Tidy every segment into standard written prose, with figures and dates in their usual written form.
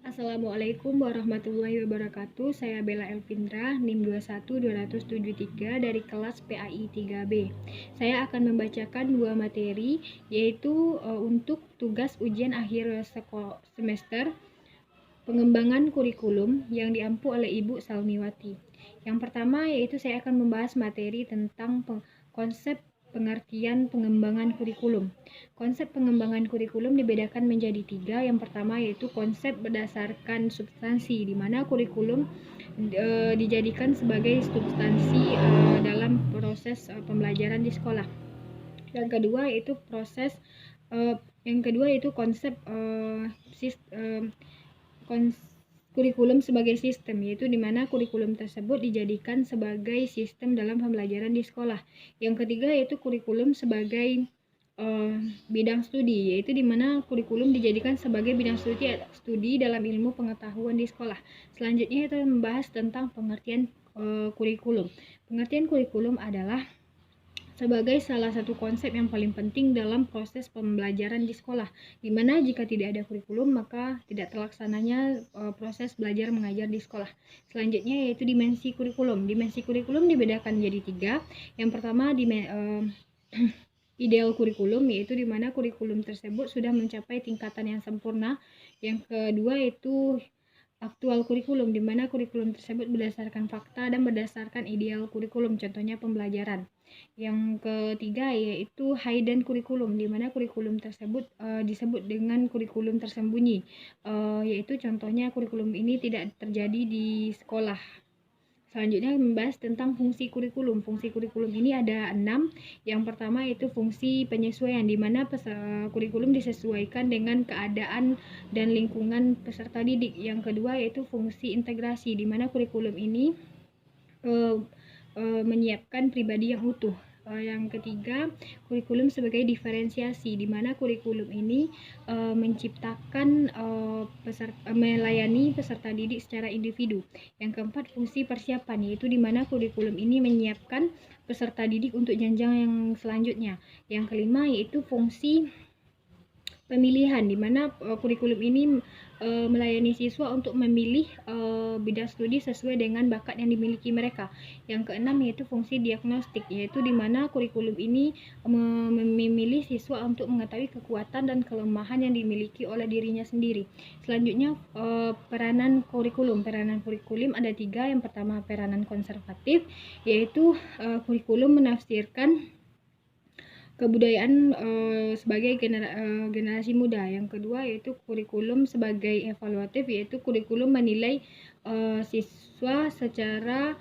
Assalamualaikum warahmatullahi wabarakatuh. Saya Bella Elvindra, NIM 21273 dari kelas PAI 3B. Saya akan membacakan dua materi, yaitu untuk tugas ujian akhir semester pengembangan kurikulum yang diampu oleh Ibu Salmiwati. Yang pertama yaitu saya akan membahas materi tentang konsep pengertian pengembangan kurikulum. Konsep pengembangan kurikulum dibedakan menjadi tiga. Yang pertama yaitu konsep berdasarkan substansi, di mana kurikulum dijadikan sebagai substansi dalam proses pembelajaran di sekolah. Yang kedua yaitu konsep kurikulum sebagai sistem, yaitu di mana kurikulum tersebut dijadikan sebagai sistem dalam pembelajaran di sekolah. Yang ketiga yaitu kurikulum sebagai bidang studi, yaitu di mana kurikulum dijadikan sebagai bidang studi dalam ilmu pengetahuan di sekolah. Selanjutnya kita membahas tentang pengertian kurikulum. Pengertian kurikulum adalah sebagai salah satu konsep yang paling penting dalam proses pembelajaran di sekolah, di mana jika tidak ada kurikulum maka tidak terlaksananya proses belajar mengajar di sekolah. Selanjutnya yaitu dimensi kurikulum. Dimensi kurikulum dibedakan menjadi tiga. Yang pertama ideal kurikulum, yaitu di mana kurikulum tersebut sudah mencapai tingkatan yang sempurna. Yang kedua yaitu aktual kurikulum, di mana kurikulum tersebut berdasarkan fakta dan berdasarkan ideal kurikulum, contohnya pembelajaran. Yang ketiga yaitu hidden kurikulum, di mana kurikulum tersebut disebut dengan kurikulum tersembunyi, yaitu contohnya kurikulum ini tidak terjadi di sekolah. Selanjutnya membahas tentang fungsi kurikulum. Fungsi kurikulum ini ada 6. Yang pertama yaitu fungsi penyesuaian, di mana kurikulum disesuaikan dengan keadaan dan lingkungan peserta didik. Yang kedua yaitu fungsi integrasi, di mana kurikulum ini menyiapkan pribadi yang utuh. Yang ketiga, kurikulum sebagai diferensiasi, di mana kurikulum ini menciptakan melayani peserta didik secara individu. Yang keempat, fungsi persiapan, yaitu di mana kurikulum ini menyiapkan peserta didik untuk jenjang yang selanjutnya. Yang kelima yaitu fungsi pemilihan, di mana kurikulum ini melayani siswa untuk memilih bidang studi sesuai dengan bakat yang dimiliki mereka. Yang keenam yaitu fungsi diagnostik, yaitu di mana kurikulum ini memilih siswa untuk mengetahui kekuatan dan kelemahan yang dimiliki oleh dirinya sendiri. Selanjutnya peranan kurikulum. Peranan kurikulum ada 3. Yang pertama peranan konservatif, yaitu kurikulum menafsirkan kebudayaan sebagai generasi muda. Yang kedua yaitu kurikulum sebagai evaluatif, yaitu kurikulum menilai siswa secara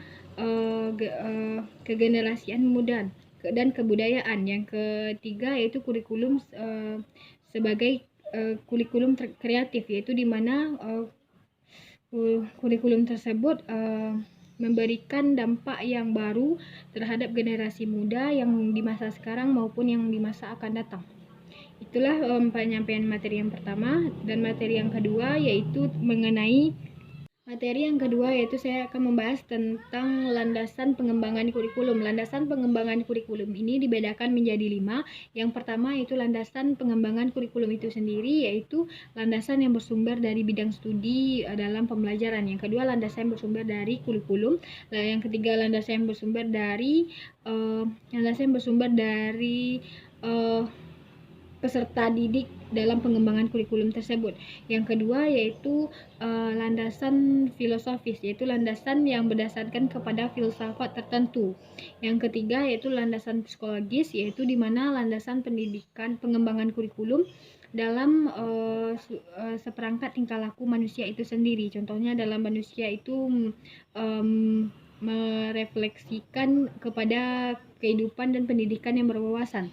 kegenerasian muda dan kebudayaan. Yang ketiga yaitu kurikulum sebagai kurikulum kreatif, yaitu di mana kurikulum tersebut memberikan dampak yang baru terhadap generasi muda yang di masa sekarang maupun yang di masa akan datang. Itulah penyampaian materi yang pertama. Dan materi yang kedua yaitu saya akan membahas tentang landasan pengembangan kurikulum. Landasan pengembangan kurikulum ini dibedakan menjadi 5. Yang pertama yaitu landasan pengembangan kurikulum itu sendiri, yaitu landasan yang bersumber dari bidang studi dalam pembelajaran. Yang kedua landasan yang bersumber dari kurikulum. Yang ketiga landasan yang bersumber dari peserta didik dalam pengembangan kurikulum tersebut. Yang kedua yaitu landasan filosofis, yaitu landasan yang berdasarkan kepada filsafat tertentu. Yang ketiga yaitu landasan psikologis, yaitu di mana landasan pengembangan kurikulum dalam seperangkat tingkah laku manusia itu sendiri. Contohnya dalam manusia itu merefleksikan kepada kehidupan dan pendidikan yang berwawasan.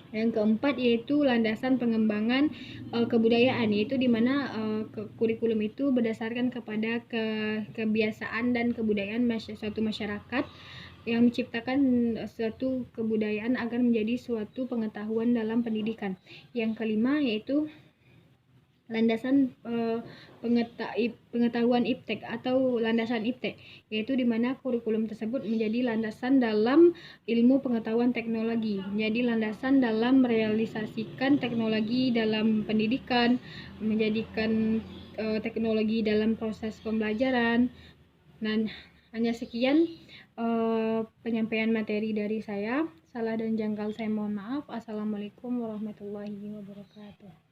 Yang keempat yaitu landasan pengembangan kebudayaan, yaitu di mana kurikulum itu berdasarkan kepada kebiasaan dan kebudayaan suatu masyarakat yang menciptakan suatu kebudayaan agar menjadi suatu pengetahuan dalam pendidikan. Yang kelima yaitu landasan pengetahuan iptek atau landasan iptek, yaitu di mana kurikulum tersebut menjadi landasan dalam ilmu pengetahuan teknologi, menjadi landasan dalam merealisasikan teknologi dalam pendidikan, menjadikan teknologi dalam proses pembelajaran. Dan hanya sekian penyampaian materi dari saya. Salah dan janggal saya mohon maaf. Assalamualaikum warahmatullahi wabarakatuh.